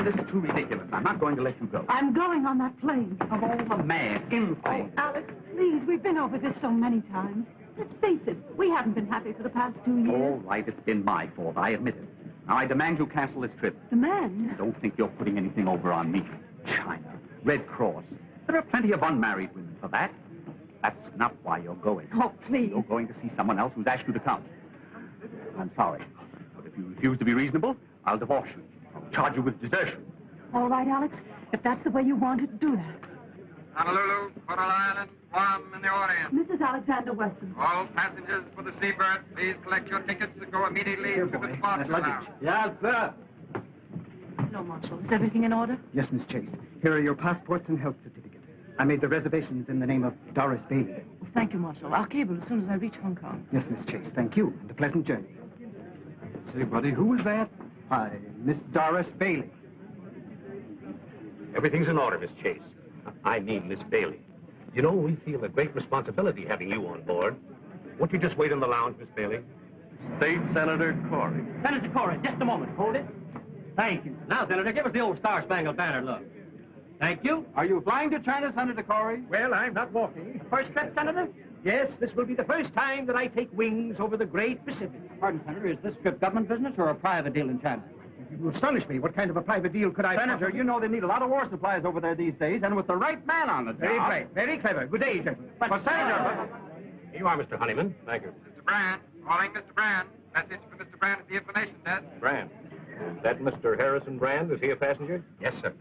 this is too ridiculous. I'm not going to let you go. I'm going on that plane. Of all the mad, insane... Oh, Alex, please, we've been over this so many times. Let's face it, we haven't been happy for the past 2 years. All right, it's been my fault. I admit it. Now, I demand you cancel this trip. Demand? Don't think you're putting anything over on me. China, Red Cross. There are plenty of unmarried women for that. That's not why you're going. Oh, please. You're going to see someone else who's asked you to come. I'm sorry, but if you refuse to be reasonable, I'll divorce you. I'll charge you with desertion. All right, Alex, if that's the way you want it, do that. Honolulu, Coral Island, Guam, and the Orient. Mrs. Alexander Wesson. All passengers for the Seabird, please collect your tickets and go immediately to the spot now. Yes, sir. No, Marshal. Is everything in order? Yes, Miss Chase. Here are your passports and health certificate. I made the reservations in the name of Doris Bailey. Oh, thank you, Marshal. I'll cable as soon as I reach Hong Kong. Yes, Miss Chase. Thank you, and a pleasant journey. Say, buddy, who was that? Why, Miss Doris Bailey. Everything's in order, Miss Chase. I mean Miss Bailey. You know, we feel a great responsibility having you on board. Won't you just wait in the lounge, Miss Bailey? State Senator Corey. Senator Corey, just a moment. Hold it. Thank you. Now, Senator, give us the old Star-Spangled Banner look. Thank you. Are you flying to China, Senator Corey? Well, I'm not walking. First trip, Senator? Yes, this will be the first time that I take wings over the great Pacific. Pardon, Senator, is this trip government business or a private deal in China? You astonish me. What kind of a private deal could I... Senator, you know they need a lot of war supplies over there these days, and with the right man on the job... Very bright. Very clever. Good day, gentlemen. But, Senator... Here you are, Mr. Honeyman. Thank you. Mr. Brand, calling Mr. Brand. Message for Mr. Brand at the information desk. Brand. Is that Mr. Harrison Brand? Is he a passenger? Yes, sir.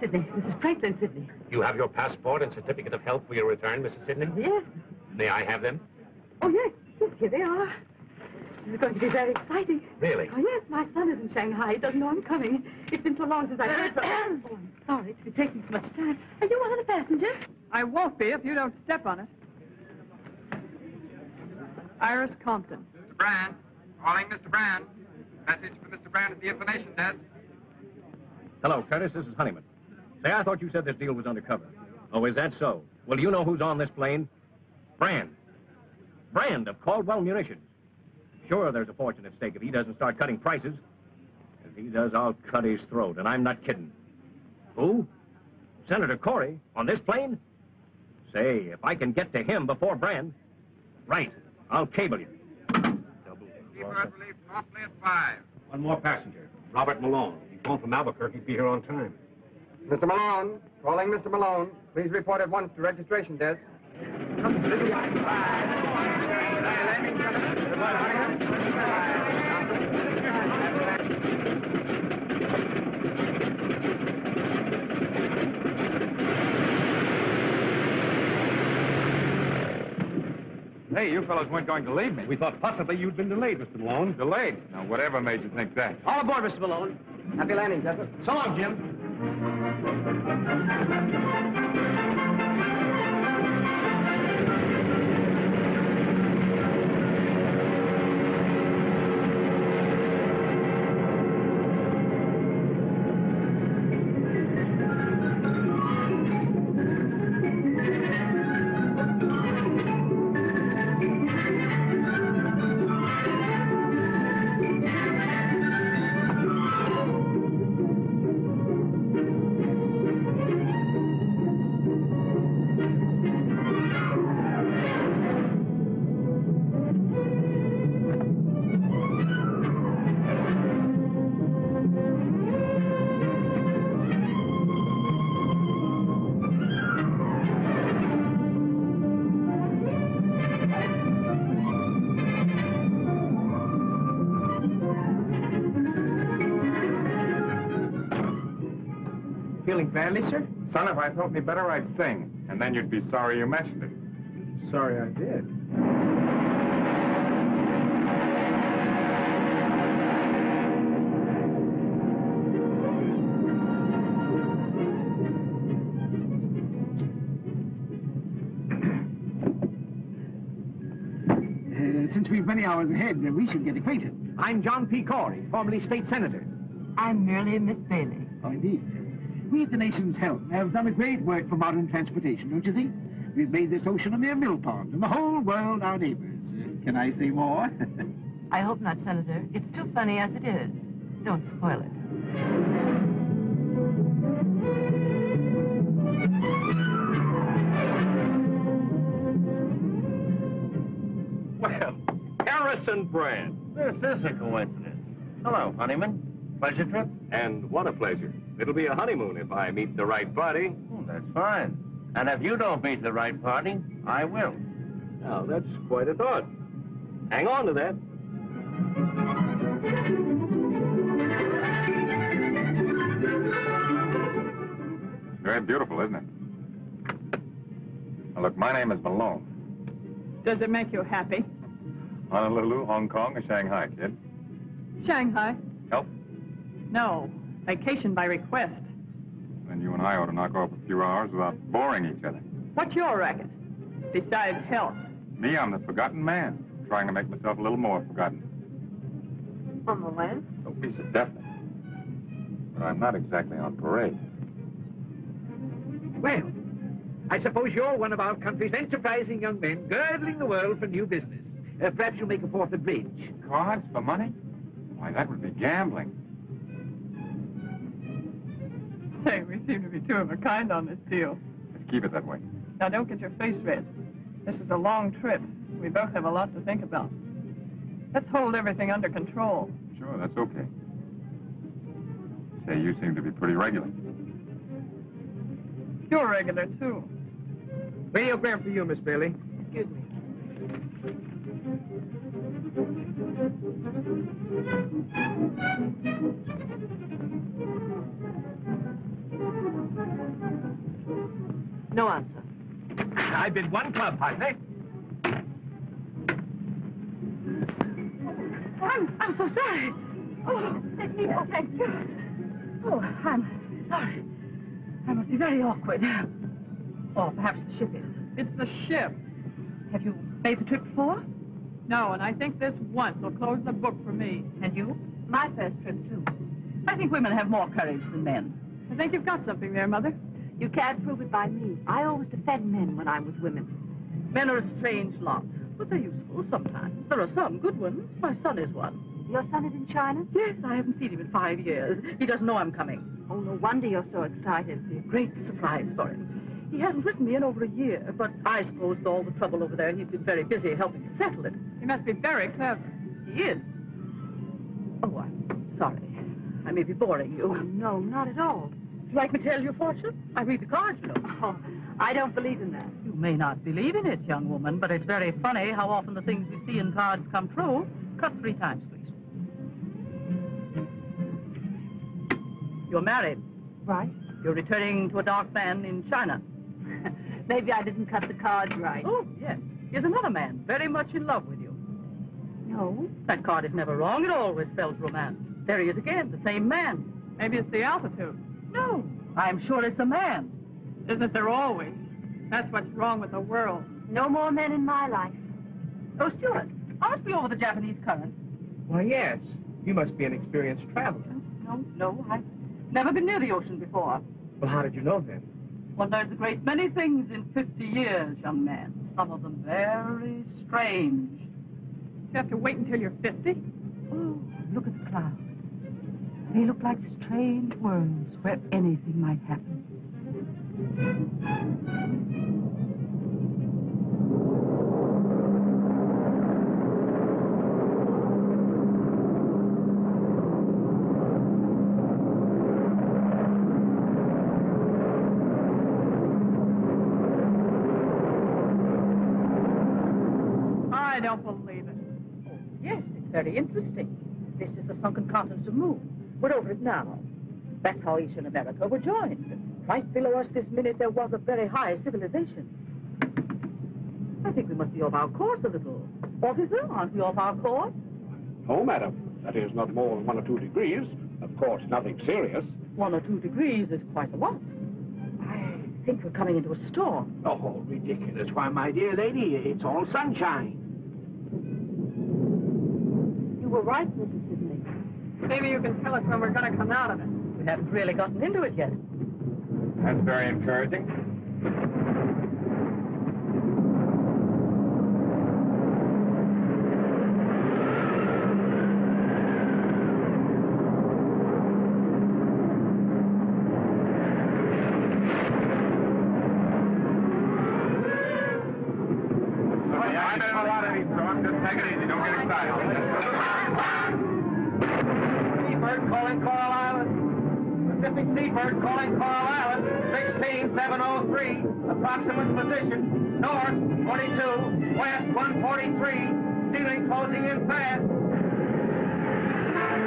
Sydney. Mrs. Franklin, Sydney. You have your passport and certificate of health for your return, Mrs. Sidney? Yes. May I have them? Oh, yes. Yes, here they are. This is going to be very exciting. Really? Oh, yes. My son is in Shanghai. He doesn't know I'm coming. It's been so long since I've heard from him. Oh, I'm sorry to be taking so much time. Are you one of the passengers? I won't be if you don't step on it. Iris Compton. Mr. Brand, calling Mr. Brand. Message for Mr. Brand at the information desk. Hello, Curtis. This is Honeyman. Say, I thought you said this deal was undercover. Oh, is that so? Well, do you know who's on this plane? Brand. Brand of Caldwell Munitions. Sure, there's a fortune at stake if he doesn't start cutting prices. If he does, I'll cut his throat, and I'm not kidding. Who? Senator Corey on this plane? Say, if I can get to him before Brand... Right. I'll cable you. Seabird will leave promptly at 5. One more passenger. Robert Malone. He's home from Albuquerque. Be here on time. Mr. Malone. Calling Mr. Malone. Please report at once to registration desk. Hey, you fellows weren't going to leave me. We thought possibly you'd been delayed, Mr. Malone. Delayed? Now, whatever made you think that? All aboard, Mr. Malone. Happy landing, Desert. So long, Jim. Feeling badly, sir? Son, if I felt any better, I'd sing. And then you'd be sorry you mentioned it. Sorry I did. Since we've many hours ahead, we should get acquainted. I'm John P. Corey, formerly state senator. I'm merely Miss Bailey. Oh, indeed. We at the nation's help have done a great work for modern transportation, don't you think? We've made this ocean a mere mill pond, and the whole world our neighbors. Can I say more? I hope not, Senator. It's too funny as it is. Don't spoil it. and Brand. This is a coincidence. Hello, Honeyman. Pleasure trip? And what a pleasure. It'll be a honeymoon if I meet the right party. Oh, that's fine. And if you don't meet the right party, I will. Now, that's quite a thought. Hang on to that. Very beautiful, isn't it? Now, look, my name is Malone. Does it make you happy? Honolulu, Hong Kong, or Shanghai, kid? Shanghai? Help? No. Vacation by request. Then you and I ought to knock off a few hours without boring each other. What's your racket? Besides health. Me, I'm the forgotten man, trying to make myself a little more forgotten. On the land? No piece of deafness. But I'm not exactly on parade. Well, I suppose you're one of our country's enterprising young men, girdling the world for new business. Perhaps you'll make a fourth of bridge. Cards for money? Why, that would be gambling. Say, we seem to be two of a kind on this deal. Let's keep it that way. Now, don't get your face red. This is a long trip. We both have a lot to think about. Let's hold everything under control. Sure, that's okay. Say, you seem to be pretty regular. You're regular, too. Radiogram for you, Miss Bailey. Excuse me. No answer. I bid one club, partner. I'm so sorry. Oh, thank you. Oh, I'm sorry. I must be very awkward. Or perhaps the ship is. It's the ship. Have you made the trip before? No, and I think this once will close the book for me. And you? My first trip, too. I think women have more courage than men. I think you've got something there, Mother. You can't prove it by me. I always defend men when I'm with women. Men are a strange lot, but they're useful sometimes. There are some good ones. My son is one. Your son is in China? Yes, I haven't seen him in 5 years. He doesn't know I'm coming. Oh, no wonder you're so excited. It's a great surprise for him. He hasn't written me in over a year, but I suppose with all the trouble over there, he's been very busy helping to settle it. He must be very clever. He is. Oh, I'm sorry. I may be boring you. Oh, no, not at all. Would you like me to tell your fortune? I read the cards, you know. Oh, I don't believe in that. You may not believe in it, young woman, but it's very funny how often the things you see in cards come true. Cut 3 times, please. You're married. Right. You're returning to a dark man in China. Maybe I didn't cut the cards right. Oh, yes. Here's another man, very much in love with you. No. That card is never wrong. It always spells romance. There he is again, the same man. Maybe it's the altitude. No. I'm sure it's a man. Isn't there always? That's what's wrong with the world. No more men in my life. Oh, Stuart, aren't we over the Japanese current? Why, yes. You must be an experienced traveler. No, I've never been near the ocean before. Well, how did you know then? Well, there's a great many things in 50 years, young man. Some of them very strange. You have to wait until you're 50? Oh, look at the clouds. They look like strange worlds where anything might happen. I don't believe it. Oh, yes, it's very interesting. This is the sunken continent of the moon. We're over it now. That's how Eastern America were joined. Right below us this minute, there was a very high civilization. I think we must be off our course a little. Officer, aren't we off our course? No, madam. That is not more than 1 or 2 degrees. Of course, nothing serious. 1 or 2 degrees is quite a lot. I think we're coming into a storm. Oh, ridiculous. Why, my dear lady, it's all sunshine. You were right, Mrs. Sidney. Maybe you can tell us when we're going to come out of it. We haven't really gotten into it yet. That's very encouraging. I know a lot of these dogs. Just take it easy. Don't get excited. Seabird calling Coral Island, 16703. Approximate position, north 42, west 143. Ceiling closing in fast.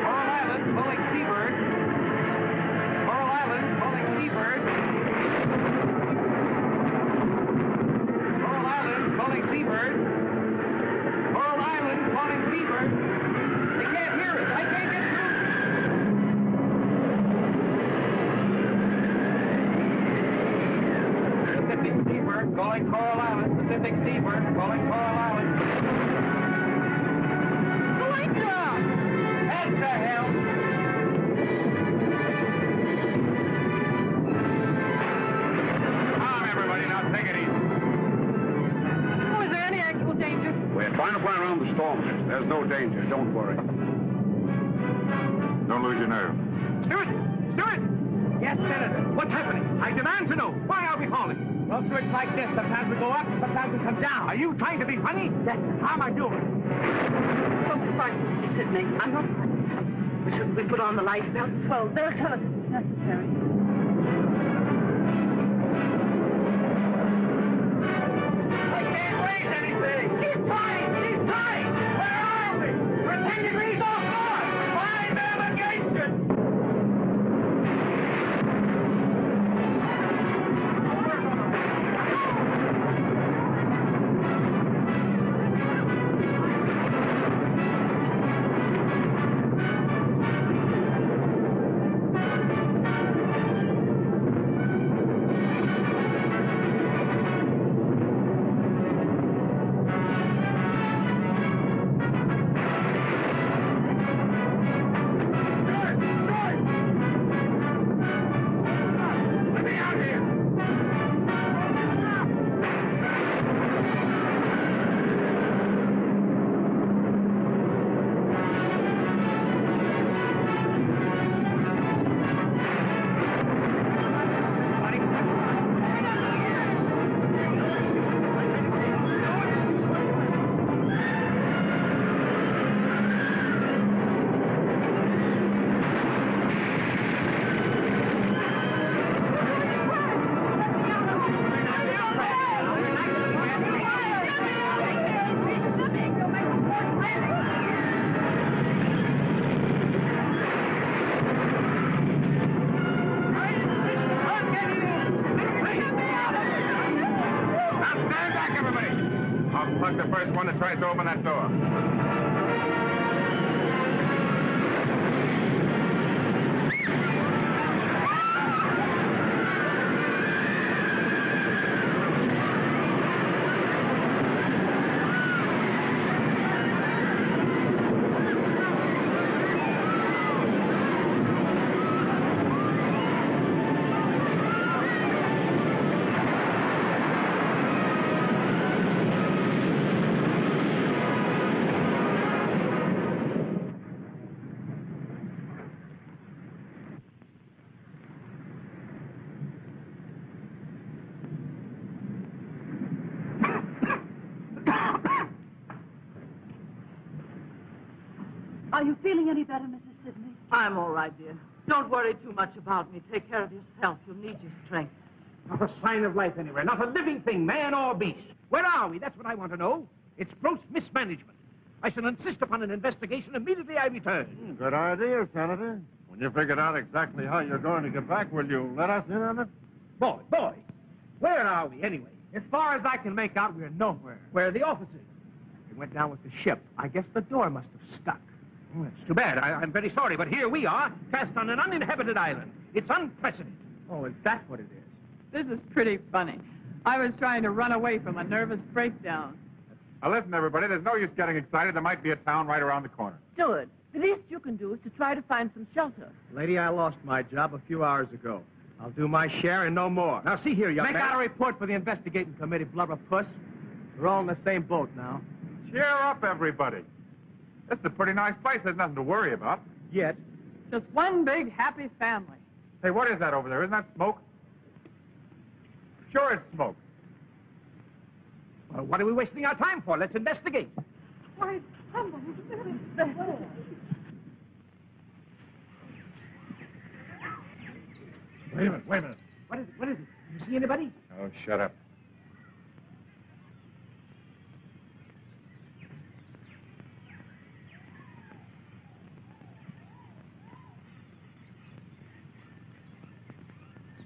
Coral Island calling Seabird. Coral Island calling Seabird. Coral Island calling Seabird. Coral Island calling Seabird. They can't hear us. I can't get through. Pacific Seabird calling Coral Island. Pacific Seabird calling Coral Island. Wake up! Head to hell! Calm, everybody. Now take it easy. Oh, is there any actual danger? We're trying to fly around the storm, miss. There's no danger. Don't worry. Don't lose your nerve. Stewart! Stewart! Yes, Senator. What's happening? I demand to know. Why are we falling? Well, sir, it's like this. Sometimes we go up, sometimes we come down. Are you trying to be funny? Yes, sir. How am I doing? Don't be frightened, Mr. Sidney. I'm not frightened. But shouldn't we put on the life belts? Well, they'll tell us if it's necessary. I can't raise anything. Keep trying. Keep trying. Where are we? We're 10 degrees off north. Find navigation. The first one that tries to open that door. Are you feeling any better, Mrs. Sidney? I'm all right, dear. Don't worry too much about me. Take care of yourself. You'll need your strength. Not a sign of life anywhere. Not a living thing, man or beast. Where are we? That's what I want to know. It's gross mismanagement. I shall insist upon an investigation immediately I return. Good idea, Senator. When you figured out exactly how you're going to get back, will you let us in on it? Boy, where are we anyway? As far as I can make out, we're nowhere. Where are the officers? They went down with the ship. I guess the door must have stuck. Oh, it's too bad. I'm very sorry, but here we are, cast on an uninhabited island. It's unprecedented. Oh, is that what it is? This is pretty funny. I was trying to run away from a nervous breakdown. Now, listen, everybody, there's no use getting excited. There might be a town right around the corner. Stewart, the least you can do is to try to find some shelter. Lady, I lost my job a few hours ago. I'll do my share and no more. Now, see here, young Make man. out a report for the investigating committee, blubberpuss. We're all in the same boat now. Cheer up, everybody. This is a pretty nice place. There's nothing to worry about. Yet. Just one big happy family. Hey, what is that over there? Isn't that smoke? Sure it's smoke. Well, what are we wasting our time for? Let's investigate. Why, somebody's really bad. Wait a minute, wait a minute. What is it? What is it? You see anybody? Oh, shut up.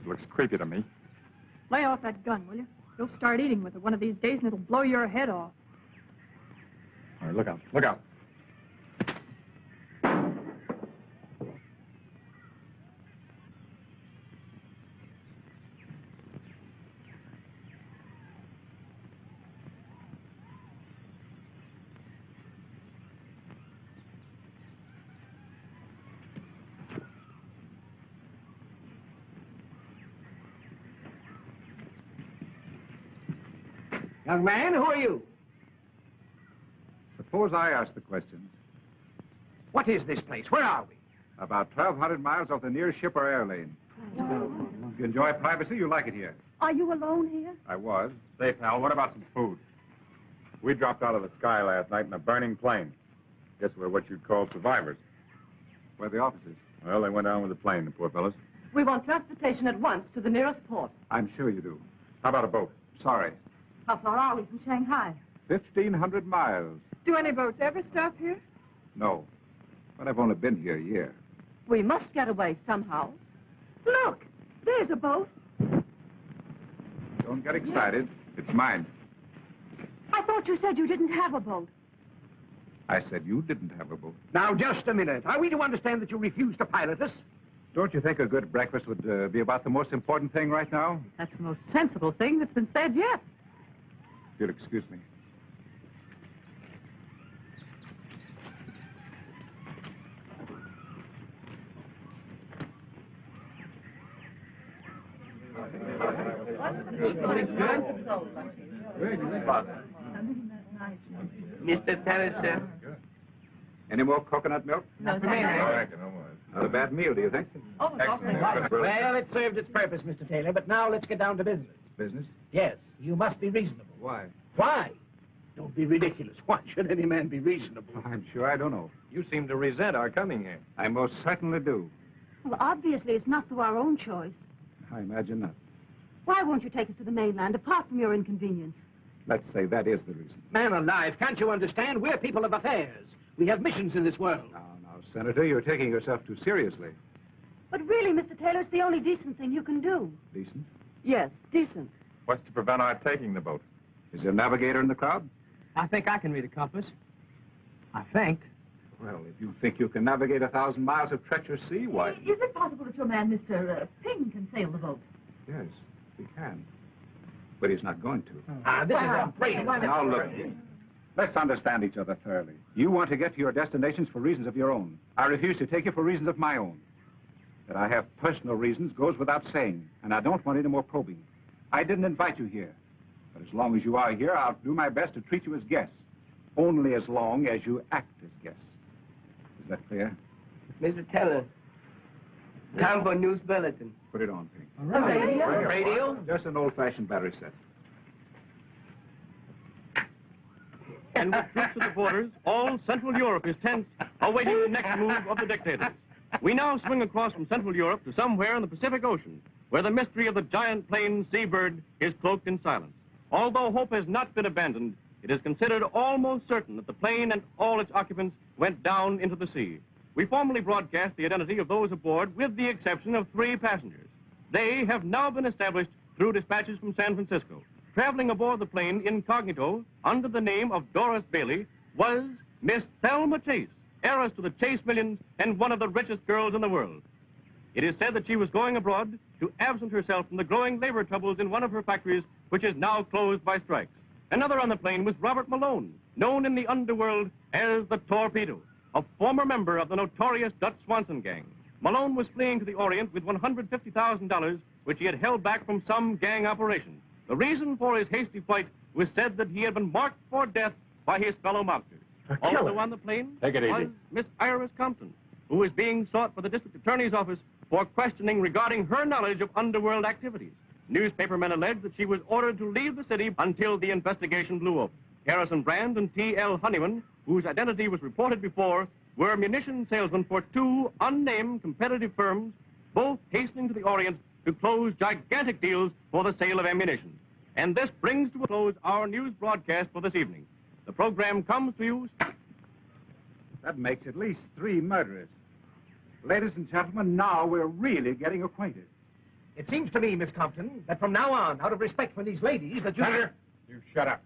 It looks creepy to me. Lay off that gun, will you? You'll start eating with it one of these days and it'll blow your head off. All right, look out, look out. Young man, who are you? Suppose I ask the question. What is this place? Where are we? About 1,200 miles off the nearest ship or air lane. If you enjoy privacy, you like it here. Are you alone here? I was. Say, pal, what about some food? We dropped out of the sky last night in a burning plane. Guess we're what you'd call survivors. Where are the officers? Well, they went down with the plane, the poor fellows. We want transportation at once to the nearest port. I'm sure you do. How about a boat? Sorry. How far are we from Shanghai? 1,500 miles. Do any boats ever stop here? No. But I've only been here a year. We must get away somehow. Look, there's a boat. Don't get excited. It's mine. I thought you said you didn't have a boat. I said you didn't have a boat. Now, just a minute. Are we to understand that you refuse to pilot us? Don't you think a good breakfast would be about the most important thing right now? That's the most sensible thing that's been said yet. If you'll excuse me. Mr. Terrace. Any more coconut milk? No, thank you. Not a bad meal, do you think? Oh, excellent. Well, it served its purpose, Mr. Taylor, but now let's get down to business. Business? Yes, you must be reasonable. Why? Why? Don't be ridiculous. Why should any man be reasonable? I'm sure I don't know. You seem to resent our coming here. I most certainly do. Well, obviously, it's not through our own choice. I imagine not. Why won't you take us to the mainland, apart from your inconvenience? Let's say that is the reason. Man alive, can't you understand? We're people of affairs. We have missions in this world. Now, Senator, you're taking yourself too seriously. But really, Mr. Taylor, it's the only decent thing you can do. Decent? Yes, decent. What's to prevent our taking the boat? Is there a navigator in the crowd? I think I can read a compass. I think. Well, if you think you can navigate 1,000 miles of treacherous sea, why? Is it possible that your man, Mr. Ping, can sail the boat? Yes, he can. But he's not going to. This is a break. Now, look. Let's understand each other thoroughly. You want to get to your destinations for reasons of your own. I refuse to take you for reasons of my own. That I have personal reasons goes without saying, and I don't want any more probing. I didn't invite you here. But as long as you are here, I'll do my best to treat you as guests. Only as long as you act as guests. Is that clear? Mr. Teller, time for news bulletin. Put it on, Pink. Radio? Just an old-fashioned battery set. And with troops at the borders, all Central Europe is tense, awaiting the next move of the dictators. We now swing across from Central Europe to somewhere in the Pacific Ocean, where the mystery of the giant plane Seabird is cloaked in silence. Although hope has not been abandoned, it is considered almost certain that the plane and all its occupants went down into the sea. We formally broadcast the identity of those aboard, with the exception of 3 passengers. They have now been established through dispatches from San Francisco. Traveling aboard the plane incognito, under the name of Doris Bailey, was Miss Thelma Chase, heiress to the Chase millions and one of the richest girls in the world. It is said that she was going abroad to absent herself from the growing labor troubles in one of her factories, which is now closed by strikes. Another on the plane was Robert Malone, known in the underworld as the Torpedo, a former member of the notorious Dutch Swanson gang. Malone was fleeing to the Orient with $150,000, which he had held back from some gang operation. The reason for his hasty flight was said that he had been marked for death by his fellow mobsters. Also on the plane was Miss Iris Compton, who is being sought by the district attorney's office for questioning regarding her knowledge of underworld activities. Newspapermen allege that she was ordered to leave the city until the investigation blew up. Harrison Brand and T.L. Honeyman, whose identity was reported before, were munition salesmen for 2 unnamed competitive firms, both hastening to the Orient to close gigantic deals for the sale of ammunition. And this brings to a close our news broadcast for this evening. The program comes to you... That makes at least 3 murderers. Ladies and gentlemen, now we're really getting acquainted. It seems to me, Miss Compton, that from now on, out of respect for these ladies, that you... Senator, you shut up.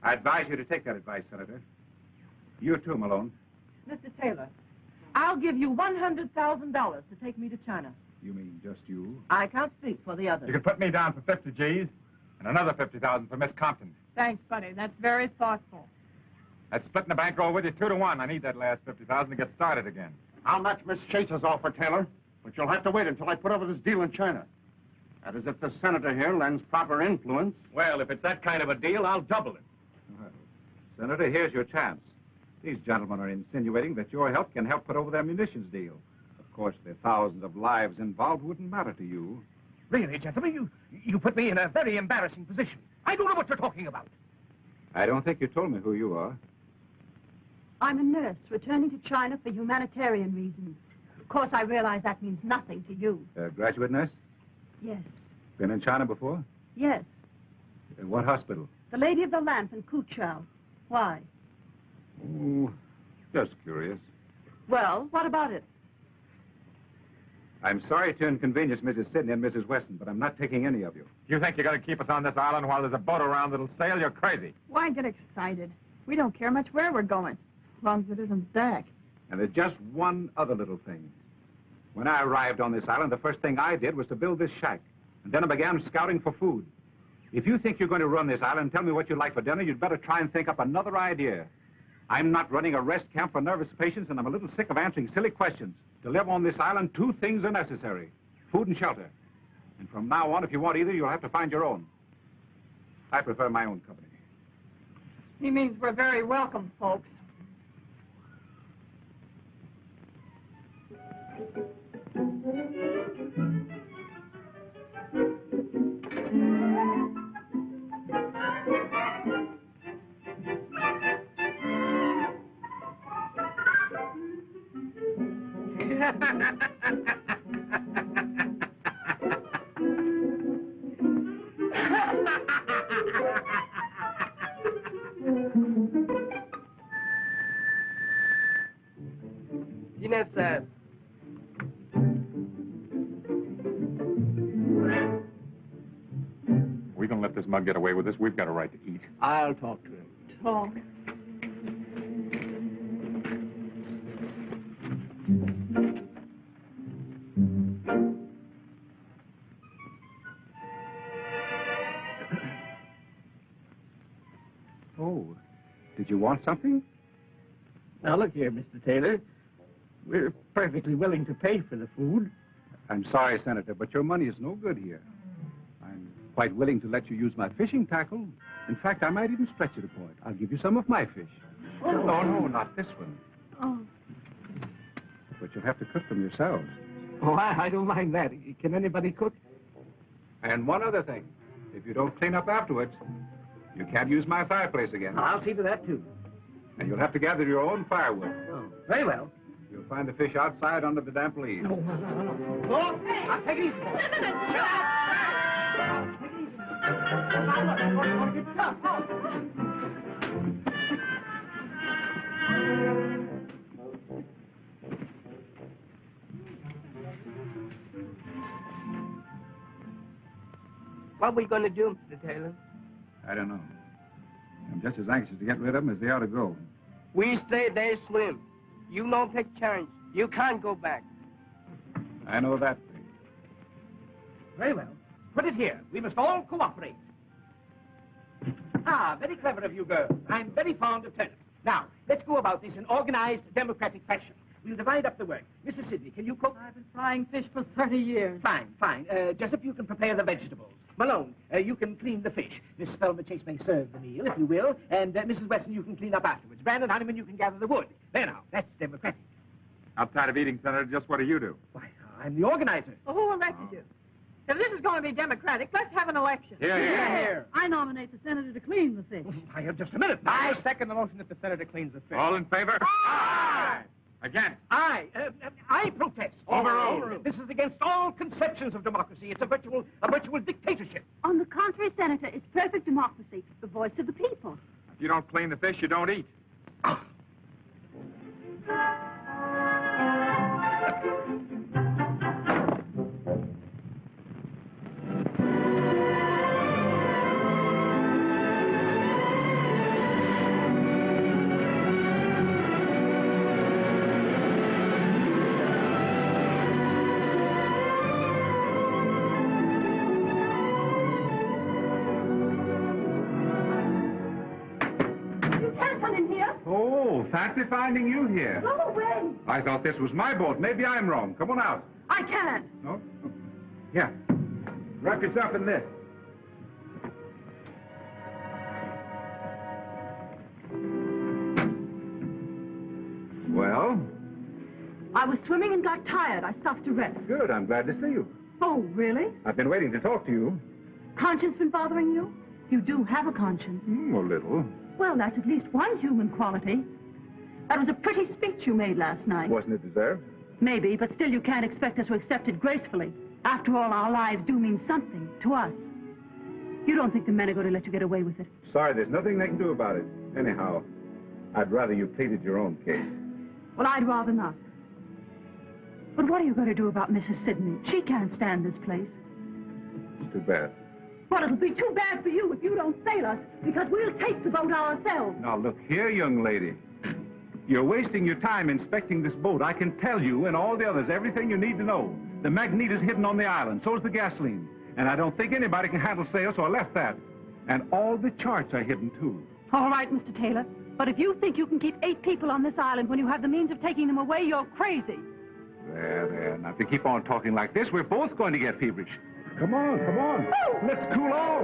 I advise you to take that advice, Senator. You too, Malone. Mr. Taylor, I'll give you $100,000 to take me to China. You mean just you? I can't speak for the others. You can put me down for 50 G's and another 50,000 for Miss Compton. Thanks, buddy. That's very thoughtful. That's splitting the bankroll with you 2 to 1. I need that last 50,000 to get started again. I'll match Miss Chase's offer, Taylor, but you'll have to wait until I put over this deal in China. That is, if the senator here lends proper influence. Well, if it's that kind of a deal, I'll double it. Well, Senator, here's your chance. These gentlemen are insinuating that your help can help put over their munitions deal. Of course, the thousands of lives involved wouldn't matter to you. Really, gentlemen, you put me in a very embarrassing position. I don't know what you're talking about. I don't think you told me who you are. I'm a nurse returning to China for humanitarian reasons. Of course, I realize that means nothing to you. Graduate nurse? Yes. Been in China before? Yes. What hospital? The Lady of the Lamp in Kuchao. Why? Oh, just curious. Well, what about it? I'm sorry to inconvenience Mrs. Sidney and Mrs. Wesson, but I'm not taking any of you. You think you're going to keep us on this island while there's a boat around that'll sail? You're crazy. Why get excited? We don't care much where we're going, as long as it isn't back. And there's just one other little thing. When I arrived on this island, the first thing I did was to build this shack. And then I began scouting for food. If you think you're going to run this island and tell me what you'd like for dinner, you'd better try and think up another idea. I'm not running a rest camp for nervous patients, and I'm a little sick of answering silly questions. To live on this island, 2 things are necessary: food and shelter. And from now on, if you want either, you'll have to find your own. I prefer my own company. He means we're very welcome, folks. Dinner. We don't let this mug get away with this. We've got a right to eat. I'll talk to him. Talk. Oh, did you want something? Now, look here, Mr. Taylor. We're perfectly willing to pay for the food. I'm sorry, Senator, but your money is no good here. I'm quite willing to let you use my fishing tackle. In fact, I might even stretch it a point. I'll give you some of my fish. Oh. No, not this one. Oh. But you'll have to cook them yourselves. Oh, I don't mind that. Can anybody cook? And one other thing. If you don't clean up afterwards, you can't use my fireplace again. I'll see to that, too. And you'll have to gather your own firewood. Oh, very well. You'll find the fish outside under the damp leaves. No. Oh, I'll take it easy. What are we going to do, Mr. Taylor? I don't know. I'm just as anxious to get rid of them as they are to go. We stay, they swim. You don't take chance. You can't go back. I know that thing. Very well. Put it here. We must all cooperate. Ah, very clever of you girls. I'm very fond of turnips. Now, let's go about this in organized, democratic fashion. We'll divide up the work. Mrs. Sidney, can you cook? I've been frying fish for 30 years. Fine. Jessup, you can prepare the vegetables. Malone, you can clean the fish. Miss Velma Chase may serve the meal, if you will. And Mrs. Wesson, you can clean up afterwards. Brandon Honeyman, you can gather the wood. There now, that's democratic. Outside of eating, Senator, just what do you do? Why, I'm the organizer. Well, who elected you? If this is going to be democratic, let's have an election. Here. I nominate the senator to clean the fish. Just a minute. I second the motion that the senator cleans the fish. All in favor? Aye! Again. I protest. Overruled. This is against all conceptions of democracy. It's a virtual dictatorship. On the contrary, Senator, it's perfect democracy, the voice of the people. If you don't clean the fish, you don't eat. Fancy finding you here. Go away. I thought this was my boat. Maybe I'm wrong. Come on out. I can't. No? Yeah. Wrap yourself in this. Well? I was swimming and got tired. I stopped to rest. Good. I'm glad to see you. Oh, really? I've been waiting to talk to you. Conscience been bothering you? You do have a conscience. A little. Well, that's at least one human quality. That was a pretty speech you made last night. Wasn't it deserved? Maybe, but still you can't expect us to accept it gracefully. After all, our lives do mean something to us. You don't think the men are going to let you get away with it? Sorry, there's nothing they can do about it. Anyhow, I'd rather you pleaded your own case. Well, I'd rather not. But what are you going to do about Mrs. Sidney? She can't stand this place. It's too bad. Well, it'll be too bad for you if you don't sail us, because we'll take the boat ourselves. Now, look here, young lady. You're wasting your time inspecting this boat. I can tell you and all the others everything you need to know. The magnet is hidden on the island. So's the gasoline. And I don't think anybody can handle sail, so I left that. And all the charts are hidden, too. All right, Mr. Taylor. But if you think you can keep 8 people on this island when you have the means of taking them away, you're crazy. There. Now, if you keep on talking like this, we're both going to get feverish. Come on. Oh. Let's cool off.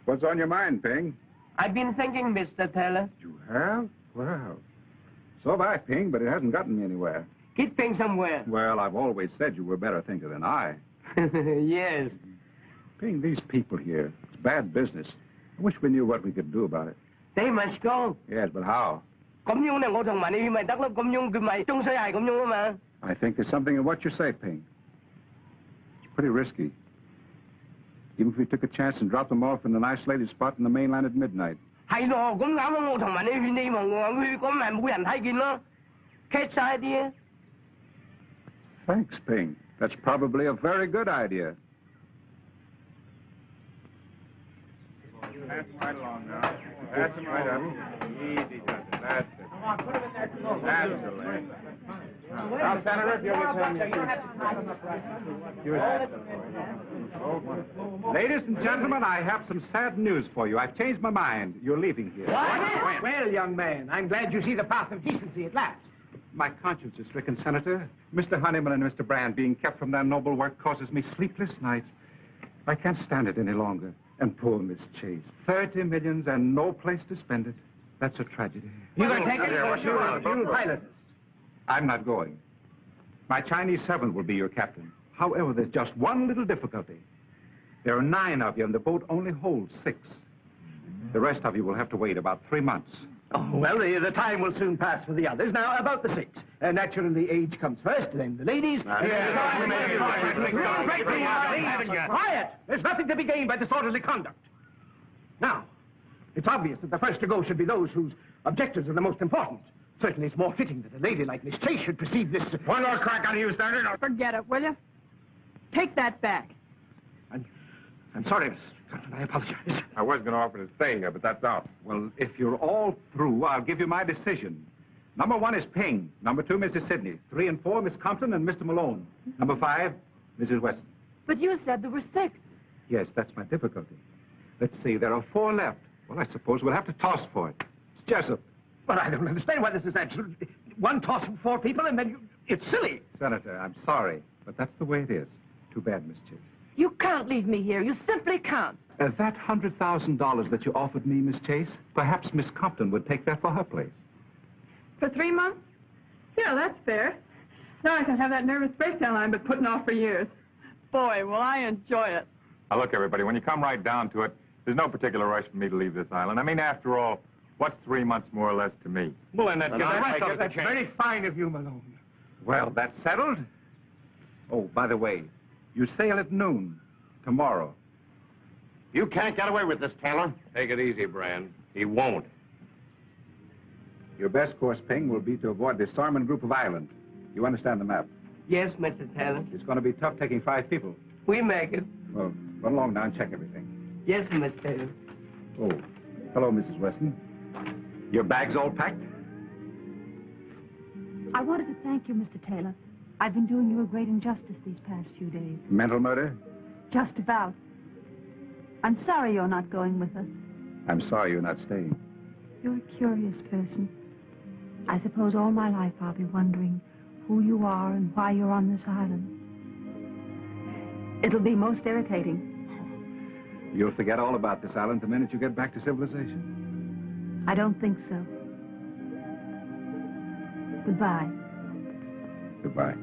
What's on your mind, Ping? I've been thinking, Mr. Taylor. You have? Well, so have I, Ping, but it hasn't gotten me anywhere. Getting somewhere. Well, I've always said you were a better thinker than I. Yes. Ping, these people here, it's bad business. I wish we knew what we could do about it. They must go. Yes, but how? 咁樣咧，我同埋你咪得咯，咁樣佢咪中水係咁樣啊嘛。I think there's something in what you say, Ping. It's pretty risky. Even if we took a chance and dropped them off in an isolated spot in the mainland at midnight. 係咯，咁啱啊！我同埋你勸你望我去，咁咪冇人睇見咯，catch晒啲啊。Thanks, Ping. That's probably a very good idea. Pass them right along now. Pass them right up. Easy does it. That's it. Come on, put them in there. That's the lad. Now, Senator, if you'll return your Ladies and gentlemen, I have some sad news for you. I've changed my mind. You're leaving here. What? Well, young man, I'm glad you see the path of decency at last. My conscience is stricken, Senator. Mr. Honeyman and Mr. Brand being kept from their noble work causes me sleepless nights. I can't stand it any longer. And poor Miss Chase. 30 millions and no place to spend it. That's a tragedy. You can take it for sure. You'll pilot us. I'm not going. My Chinese servant will be your captain. However, there's just one little difficulty. There are 9 of you, and the boat only holds 6. The rest of you will have to wait about 3 months. Oh, well, the time will soon pass for the others. Now, about the 6. Naturally, age comes first, then the ladies. Quiet! There's nothing to be gained by disorderly conduct. Now, it's obvious that the first to go should be those whose objectives are the most important. Certainly, it's more fitting that a lady like Miss Chase should precede this... One more crack on you, Senator. Forget it, will you? Take that back. I'm sorry, Miss Carlton. I apologize. I was going to offer to stay here, but that's out. Well, if you're all through, I'll give you my decision. Number 1 is Ping. Number 2, Mrs. Sidney. 3 and 4, Miss Compton and Mr. Malone. Number 5, Mrs. Wesson. But you said there were 6. Yes, that's my difficulty. Let's see, there are 4 left. Well, I suppose we'll have to toss for it. It's Jessup. But I don't understand why this is absolute. One toss for 4 people, and then you... It's silly. Senator, I'm sorry, but that's the way it is. Too bad, Miss Chase. You can't leave me here. You simply can't. That $100,000 that you offered me, Miss Chase, perhaps Miss Compton would take that for her place. For 3 months? Yeah, that's fair. Now I can have that nervous breakdown I've been putting off for years. Boy, will I enjoy it. Now, look, everybody, when you come right down to it, there's no particular rush for me to leave this island. I mean, after all, what's 3 months more or less to me? Well, and That's very fine of you, Malone. Well, that's settled. Oh, by the way, you sail at noon tomorrow. You can't get away with this, Taylor. Take it easy, Brand. He won't. Your best course, Ping, will be to avoid the Sarman group of islands. You understand the map? Yes, Mr. Taylor. It's going to be tough taking 5 people. We make it. Well, run along now and check everything. Yes, Mr. Taylor. Oh, hello, Mrs. Wesson. Your bags all packed? I wanted to thank you, Mr. Taylor. I've been doing you a great injustice these past few days. Mental murder? Just about. I'm sorry you're not going with us. I'm sorry you're not staying. You're a curious person. I suppose all my life I'll be wondering who you are and why you're on this island. It'll be most irritating. You'll forget all about this island the minute you get back to civilization. I don't think so. Goodbye. Goodbye.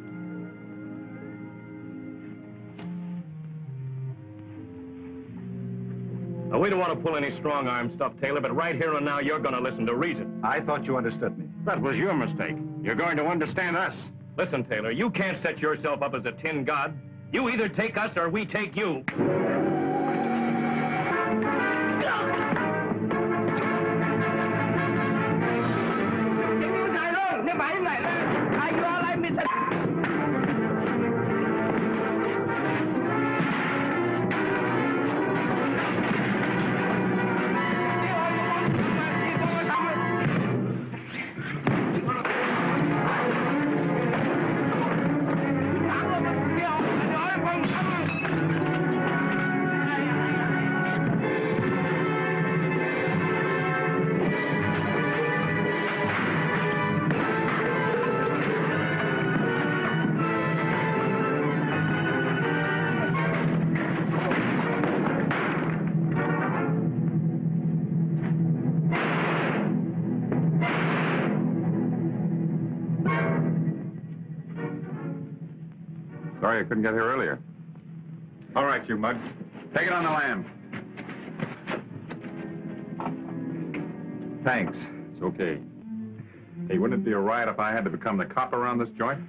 Now, we don't want to pull any strong-arm stuff, Taylor, but right here and now, you're going to listen to reason. I thought you understood me. That was your mistake. You're going to understand us. Listen, Taylor, you can't set yourself up as a tin god. You either take us or we take you. Sorry I couldn't get here earlier. All right, you mugs. Take it on the lam. Thanks. It's okay. Hey, wouldn't it be a riot if I had to become the cop around this joint?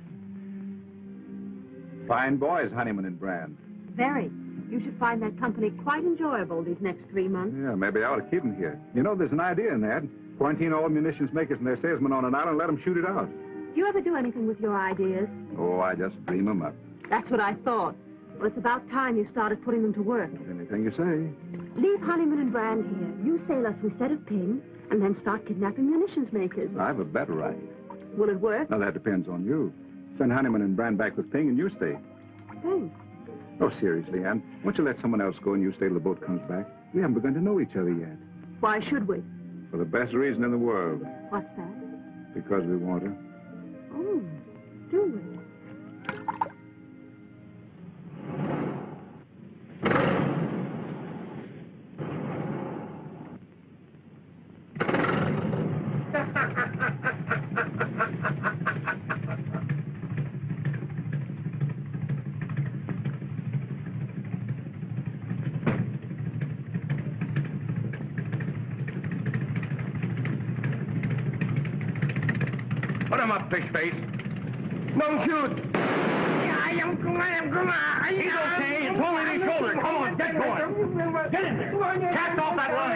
Fine boys, Honeyman and Brand. Very. You should find that company quite enjoyable these next 3 months. Yeah, maybe I ought to keep them here. You know, there's an idea in that. Quarantine all munitions makers and their salesmen on an island and let them shoot it out. Do you ever do anything with your ideas? Oh, I just dream them up. That's what I thought. Well, it's about time you started putting them to work. Anything you say. Leave Honeyman and Brand here. You sail us instead of Ping, and then start kidnapping munitions makers. I have a better idea. Will it work? Now, that depends on you. Send Honeyman and Brand back with Ping and you stay. Thanks. Oh, seriously, Ann. Why don't you let someone else go and you stay till the boat comes back? We haven't begun to know each other yet. Why should we? For the best reason in the world. What's that? Because we want her. Oh, do we? Put him up, fish face. Don't shoot. He's okay. It's only the shoulder. Come on, get going. Get in there. Cast off that line.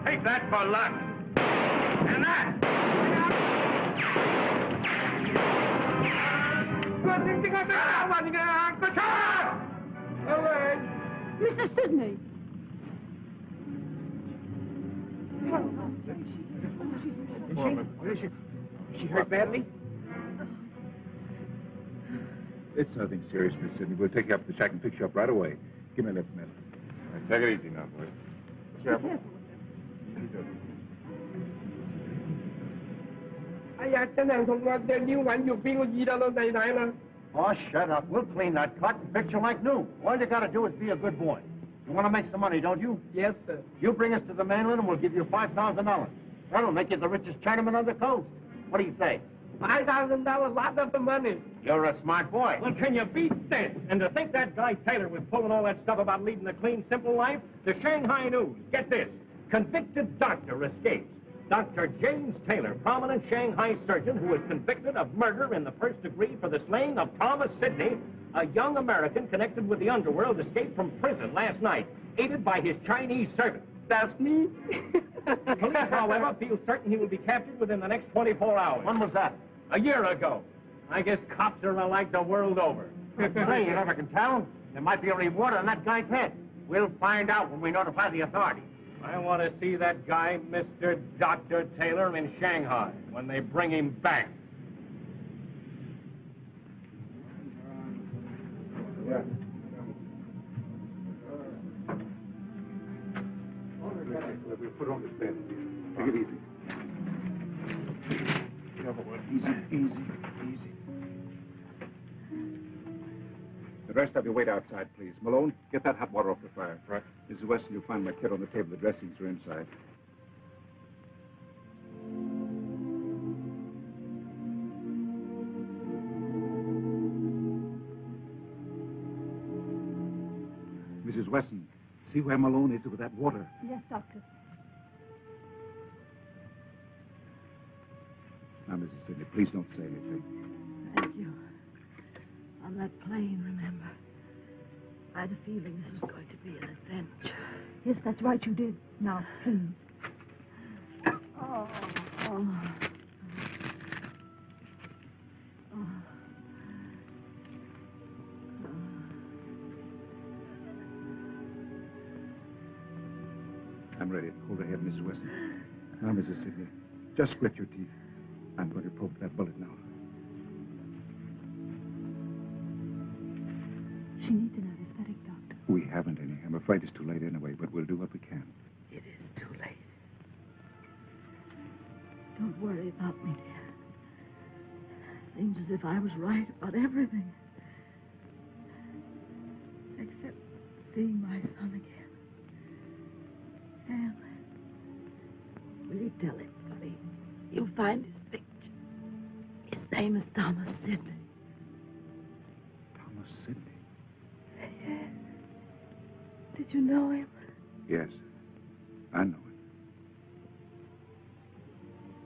Take that for luck. And that. Mr. Sidney! Is she hurt badly? It's nothing serious, Miss Sidney. We'll take you up to the shack and fix you up right away. Give me a lift, man. Take it easy now, boys. Careful. Oh, shut up. We'll clean that cut and fix you like new. All you gotta do is be a good boy. You want to make some money, don't you? Yes, sir. You bring us to the mainland and we'll give you $5,000. That'll make you the richest Chinaman on the coast. What do you say? $5,000, lots of money. You're a smart boy. Well, can you beat this? And to think that guy Taylor was pulling all that stuff about leading a clean, simple life? The Shanghai News, get this. Convicted doctor escapes. Dr. James Taylor, prominent Shanghai surgeon who was convicted of murder in the first degree for the slaying of Thomas Sidney, a young American connected with the underworld, escaped from prison last night, aided by his Chinese servant. That's me. Police, however, feel certain he will be captured within the next 24 hours. When was that? A year ago. I guess cops are alike the world over. Hey, you never can tell. There might be a reward on that guy's head. We'll find out when we notify the authorities. I want to see that guy, Mr. Dr. Taylor, in Shanghai when they bring him back. Yeah. We'll put on this bed. Take it easy. Easy. The rest of you wait outside, please. Malone, get that hot water off the fire. Right. Mrs. Wesson, you'll find my kit on the table. The dressings are inside. Mrs. Wesson, see where Malone is with that water? Yes, Doctor. Now, Mrs. Sidney, please don't say anything. Thank you. On that plane, remember? I had a feeling this was going to be an adventure. Yes, that's right, you did. Now, please. Oh. I'm ready. Hold her head, Mrs. Weston. Now, Mrs. Sidney, just split your teeth. I'm going to poke that bullet now. She needs an anesthetic, Doctor. We haven't any. I'm afraid it's too late anyway, but we'll do what we can. It is too late. Don't worry about me, dear. Seems as if I was right about everything. Except seeing my son again. Sam, will you tell him for me? You'll find his picture. His name is Thomas Sidney. Thomas Sidney? Yes. Did you know him? Yes, I know him.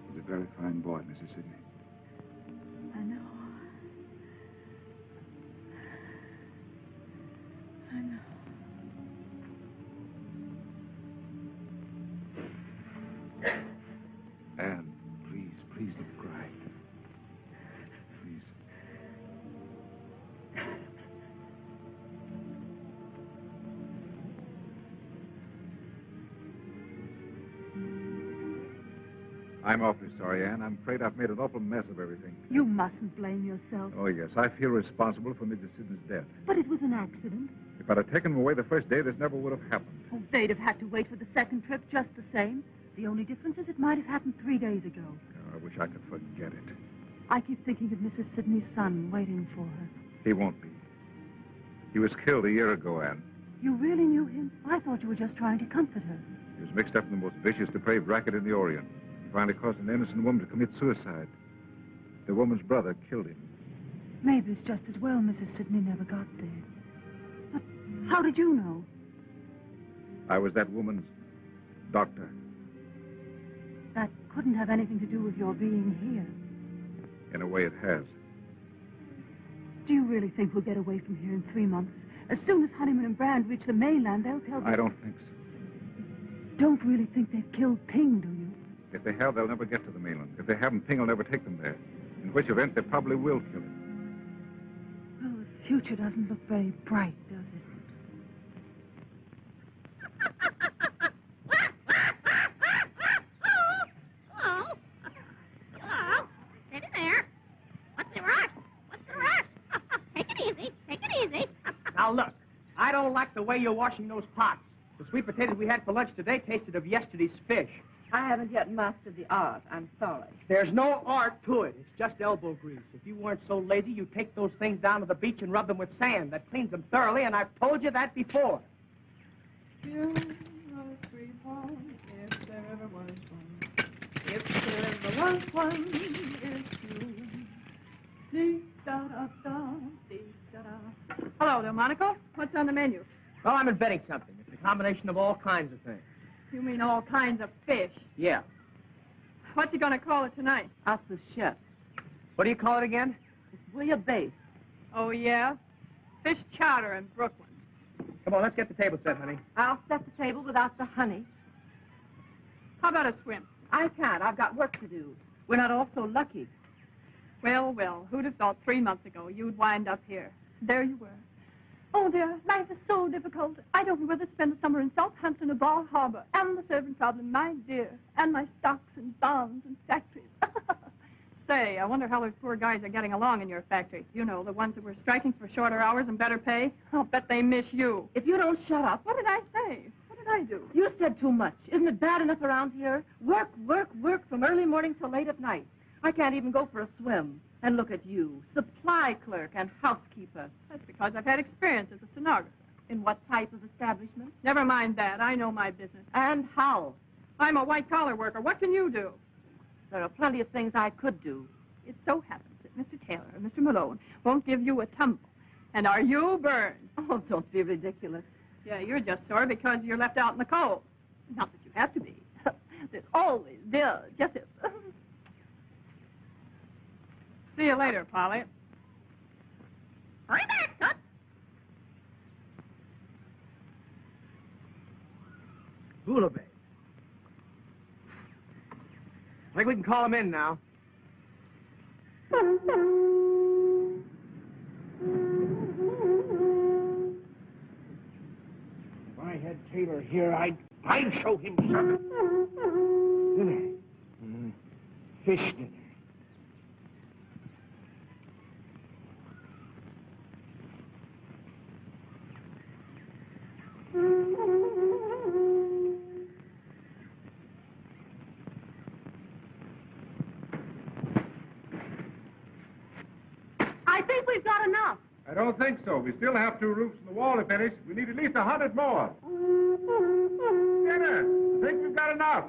He's a very fine boy, Mrs. Sidney. I know. Anne, please don't cry. Please. I'm awfully sorry, Anne. I'm afraid I've made an awful mess of everything. You mustn't blame yourself. Oh, yes. I feel responsible for Mrs. Sidney's death. But it was an accident. If I'd have taken him away the first day, this never would have happened. Oh, they'd have had to wait for the second trip just the same. The only difference is it might have happened 3 days ago. Oh, I wish I could forget it. I keep thinking of Mrs. Sidney's son waiting for her. He won't be. He was killed a year ago, Anne. You really knew him? I thought you were just trying to comfort her. He was mixed up in the most vicious, depraved racket in the Orient. Finally caused an innocent woman to commit suicide. The woman's brother killed him. Maybe it's just as well Mrs. Sidney never got there. But how did you know? I was that woman's doctor. That couldn't have anything to do with your being here. In a way, it has. Do you really think we'll get away from here in 3 months? As soon as Honeyman and Brand reach the mainland, they'll tell... I don't think so. Don't really think they've killed Ping, do you? If they have, they'll never get to the mainland. If they haven't, Ping will never take them there. In which event, they probably will kill him. Well, the future doesn't look very bright, does it? Now, look, I don't like the way you're washing those pots. The sweet potatoes we had for lunch today tasted of yesterday's fish. I haven't yet mastered the art. I'm sorry. There's no art to it. It's just elbow grease. If you weren't so lazy, you'd take those things down to the beach and rub them with sand. That cleans them thoroughly, and I've told you that before. You are sweetheart, if there ever was one. If there ever was one, it's you. Dee-da-da-da, dee-da-da. Hello, Delmonico. What's on the menu? Well, I'm inventing something. It's a combination of all kinds of things. You mean all kinds of fish. Yeah. What's you going to call it tonight? Ask the chef. What do you call it again? It's bouillabaisse. Oh, yeah? Fish chowder in Brooklyn. Come on, let's get the table set, honey. I'll set the table without the honey. How about a swim? I can't. I've got work to do. We're not all so lucky. Well, well, who'd have thought 3 months ago you'd wind up here? There you were. Oh, dear, life is so difficult. I don't know whether to spend the summer in Southampton or Bar Harbor. And the servant problem, my dear. And my stocks and bonds and factories. Say, I wonder how those poor guys are getting along in your factory. You know, the ones that were striking for shorter hours and better pay. I'll bet they miss you. If you don't shut up. What did I say? What did I do? You said too much. Isn't it bad enough around here? Work, work, work from early morning till late at night. I can't even go for a swim. And look at you, supply clerk and housekeeper. That's because I've had experience as a stenographer. In what type of establishment? Never mind that. I know my business. And how? I'm a white-collar worker. What can you do? There are plenty of things I could do. It so happens that Mr. Taylor and Mr. Malone won't give you a tumble. And are you burned? Oh, don't be ridiculous. Yeah, you're just sore because you're left out in the cold. Not that you have to be. There's always justice. See you later, Polly. Hurry back, Tut. Bouillabaisse. I think we can call him in now. If I had Taylor here, I'd show him something. Dinner. Fish dinner. I think we've got enough. I don't think so. We still have 2 roofs in the wall to finish. We need at least 100 more. Dinner. I think we've got enough.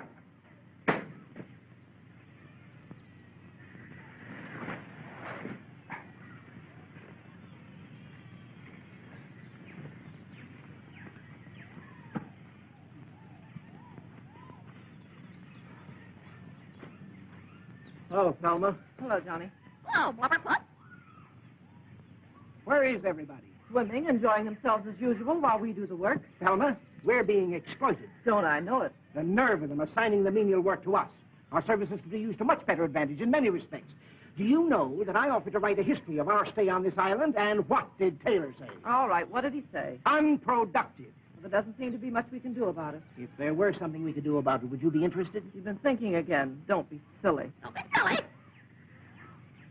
Hello, Thelma. Hello, Johnny. Oh, what? Where is everybody? Swimming, enjoying themselves as usual while we do the work. Thelma, we're being exploited. Don't I know it? The nerve of them assigning the menial work to us. Our services could be used to much better advantage in many respects. Do you know that I offered to write a history of our stay on this island, and what did Taylor say? All right, what did he say? Unproductive. Well, there doesn't seem to be much we can do about it. If there were something we could do about it, would you be interested? You've been thinking again. Don't be silly. Don't be silly.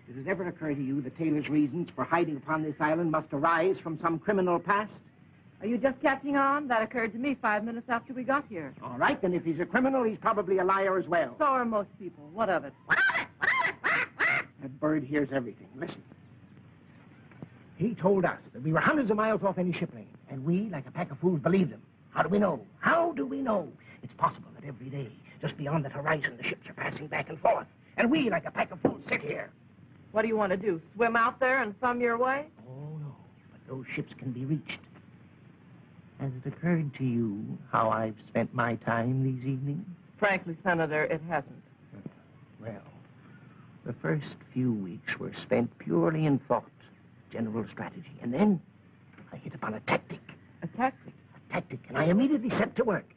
Did it ever occur to you that Taylor's reasons for hiding upon this island must arise from some criminal past? Are you just catching on? That occurred to me 5 minutes after we got here. All right, then if he's a criminal, he's probably a liar as well. So are most people. What of it? What of it? What of it? That bird hears everything. Listen. He told us that we were hundreds of miles off any ship lane, and we, like a pack of fools, believed him. How do we know? How do we know? It's possible that every day, just beyond that horizon, the ships are passing back and forth, and we, like a pack of fools, sit here. What do you want to do? Swim out there and thumb your way? Oh, no. But those ships can be reached. Has it occurred to you how I've spent my time these evenings? Frankly, Senator, it hasn't. Well, the first few weeks were spent purely in thought, general strategy. And then I hit upon a tactic. A tactic? A tactic, and I immediately set to work.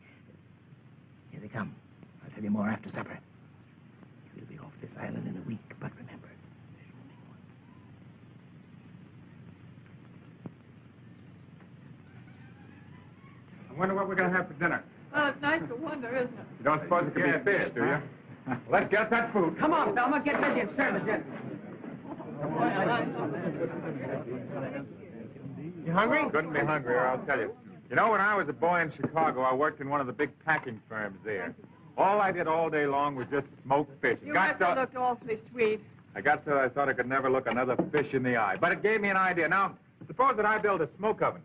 Here they come. I'll tell you more after supper. We'll be off this island in a week, but remember, I wonder what we're going to have for dinner. Well, it's nice to wonder, isn't it? You don't suppose it could be fish, do you? Let's get that food. come on, Thelma, get busy and serve the dinner. hungry? Couldn't be hungrier, I'll tell you. You know, when I was a boy in Chicago, I worked in one of the big packing firms there. All I did all day long was just smoke fish. You must have looked awfully sweet. I got so I thought I could never look another fish in the eye. But it gave me an idea. Now, suppose that I build a smoke oven.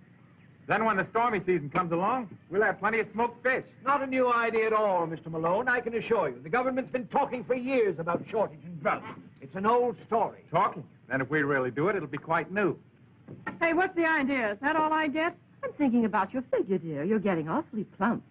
Then when the stormy season comes along, we'll have plenty of smoked fish. Not a new idea at all, Mr. Malone, I can assure you. The government's been talking for years about shortage and drought. It's an old story. Talking? Then if we really do it, it'll be quite new. Hey, what's the idea? Is that all I get? I'm thinking about your figure, dear. You're getting awfully plump.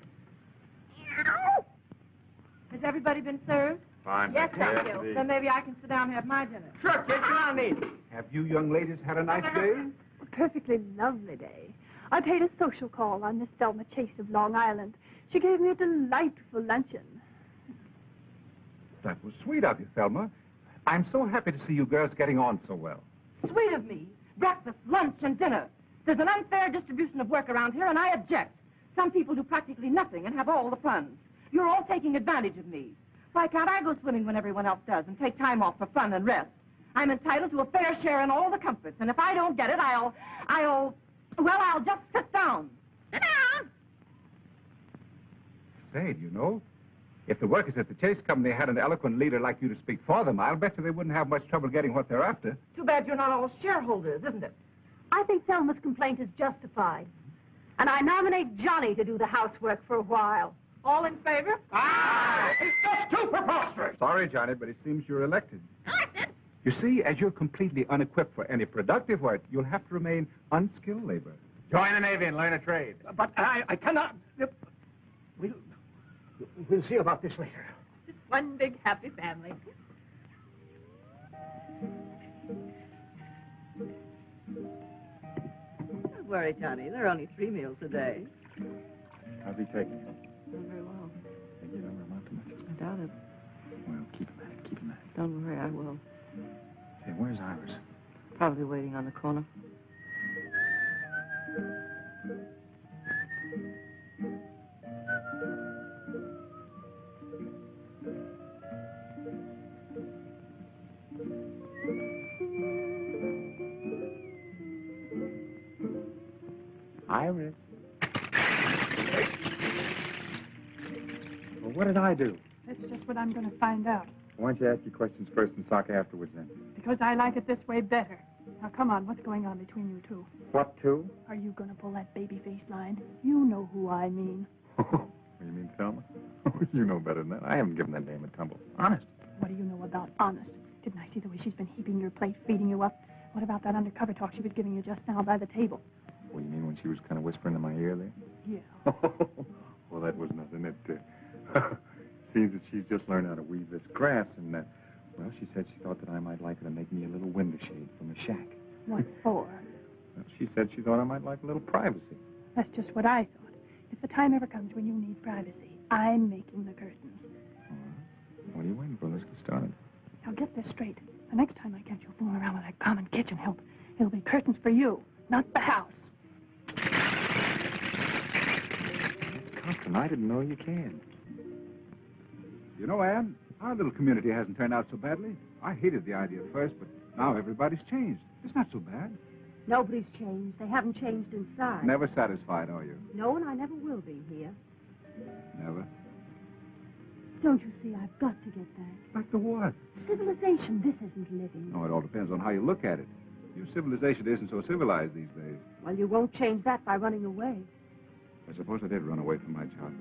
Has everybody been served? Fine. Yes, thank you. Then maybe I can sit down and have my dinner. Sure, kids, come on in. Have you young ladies had a nice day? A perfectly lovely day. I paid a social call on Miss Thelma Chase of Long Island. She gave me a delightful luncheon. That was sweet of you, Thelma. I'm so happy to see you girls getting on so well. Sweet of me. Breakfast, lunch, and dinner. There's an unfair distribution of work around here, and I object. Some people do practically nothing and have all the fun. You're all taking advantage of me. Why can't I go swimming when everyone else does and take time off for fun and rest? I'm entitled to a fair share in all the comforts, and if I don't get it, I'll just sit down. Sit down! Say, do you know, if the workers at the Chase Company had an eloquent leader like you to speak for them, I'll bet you they wouldn't have much trouble getting what they're after. Too bad you're not all shareholders, isn't it? I think Thelma's complaint is justified. And I nominate Johnny to do the housework for a while. All in favor? Ah! It's just too preposterous! Sorry, Johnny, but it seems you're elected. You see, as you're completely unequipped for any productive work, you'll have to remain unskilled labor. Join the Navy and learn a trade. But I cannot... We'll see about this later. Just one big happy family. Don't worry, Johnny. There are only 3 meals a day. How's he taking it? Not very well. Think you don't amount to much? I doubt it. Well, keep him at it, keep him at it. Don't worry, I will. Say, where's Iris? Probably waiting on the corner. Iris. Well, what did I do? That's just what I'm going to find out. Why don't you ask your questions first and talk afterwards, then? Because I like it this way better. Now, come on, what's going on between you two? What two? Are you going to pull that baby face line? You know who I mean. You mean Thelma? You know better than that. I haven't given that dame a tumble. Honest. What do you know about honest? Didn't I see the way she's been heaping your plate, feeding you up? What about that undercover talk she was giving you just now by the table? Well, you mean when she was kind of whispering in my ear there? Yeah. Well, that was nothing. It seems that she's just learned how to weave this grass, and, well, she said she thought that I might like her to make me a little window shade from the shack. What for? Well, she said she thought I might like a little privacy. That's just what I thought. If the time ever comes when you need privacy, I'm making the curtains. All right. What are you waiting for? Let's get started. Now, get this straight. The next time I catch you fooling around with that common kitchen help, it'll be curtains for you, not the house. Compton, I didn't know you can. You know, Anne, our little community hasn't turned out so badly. I hated the idea at first, but now everybody's changed. It's not so bad. Nobody's changed. They haven't changed inside. Never satisfied, are you? No, and I never will be here. Never. Don't you see, I've got to get back. Back to what? Civilization, this isn't living. Oh, it all depends on how you look at it. Your civilization isn't so civilized these days. Well, you won't change that by running away. I suppose I did run away from my job.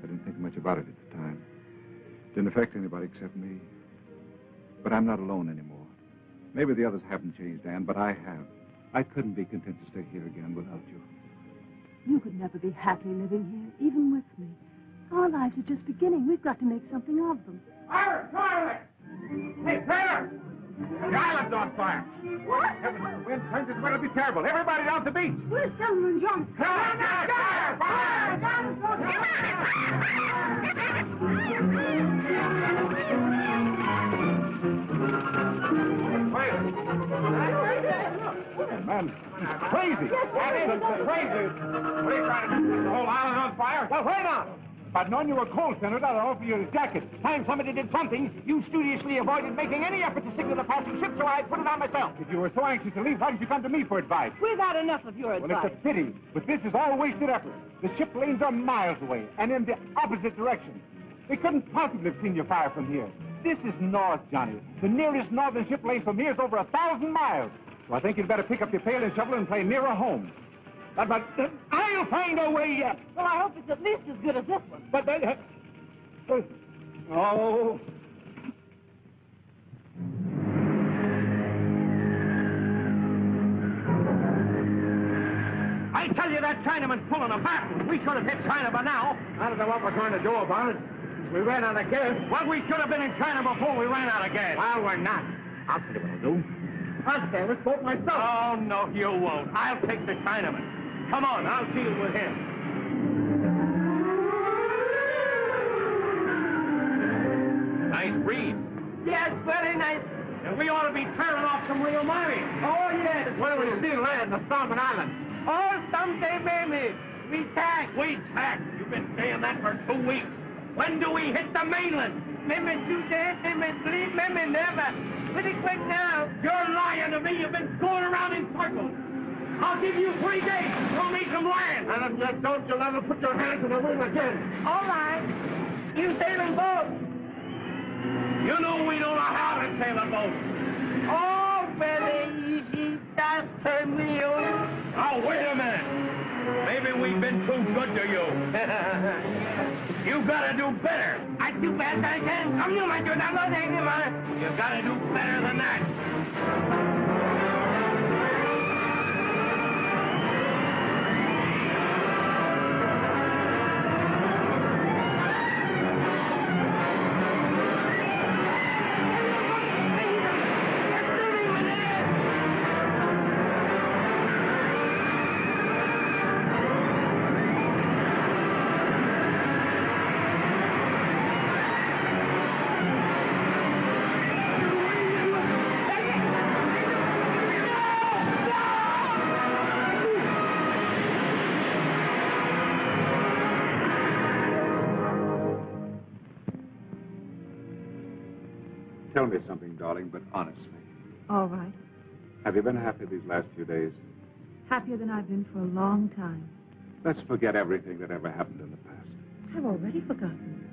I didn't think much about it at the time. Didn't affect anybody except me. But I'm not alone anymore. Maybe the others haven't changed, Anne, but I have. I couldn't be content to stay here again without you. You could never be happy living here, even with me. Our lives are just beginning. We've got to make something of them. Iris, come on there! Hey, Taylor! The island's on fire. What? Heavens, the wind turns, it's going to be terrible. Everybody down to the beach. Where's Thelma and John? Come on, fire! Fire! Man, he's crazy. That isn't crazy. What are you trying to do? The whole island on fire? Well, wait on. I'd known you were cold, Senator, I'd offer you a jacket. Time somebody did something, you studiously avoided making any effort to signal the passing ship, so I put it on myself. If you were so anxious to leave, why didn't you come to me for advice? We've had enough of your advice. Well, it's a pity, but this is all wasted effort. The ship lanes are miles away, and in the opposite direction. They couldn't possibly have seen your fire from here. This is north, Johnny. The nearest northern ship lane from here is over 1,000 miles. So I think you'd better pick up your pail and shovel and play nearer home. But I'll find a way yet. Well, I hope it's at least as good as this one. But oh. I tell you, that Chinaman's pulling a fast one. We should have hit China by now. I don't know what we're going to do about it. We ran out of gas. Well, we should have been in China before we ran out of gas. Well, we're not. I'll tell you what I'll do. I'll stand this boat myself. Oh, no, you won't. I'll take the Chinaman. Come on, I'll deal with him. Nice breeze. Yes, very nice. And we ought to be tearing off some real money. Oh, yes. Where do we see land? The Solomon Islands. Oh, someday, maybe. We tack. We tack. You've been saying that for 2 weeks. When do we hit the mainland? Maybe 2 days, maybe 3, maybe never. Pretty quick now. You're lying to me. You've been going around in circles. I'll give you 3 days. Show me some land. And if you don't, you'll never put your hands in the wheel again. All right. You sailing boat. You know we don't know how to sail a boat. Oh, very easy. Just turn me on. Now, wait a minute. Maybe we've been too good to you. You gotta do better. I do best I can. Come you, my dude. I'm not angry, man. You gotta do better than that. Tell me something, darling, but honestly. All right. Have you been happy these last few days? Happier than I've been for a long time. Let's forget everything that ever happened in the past. I've already forgotten.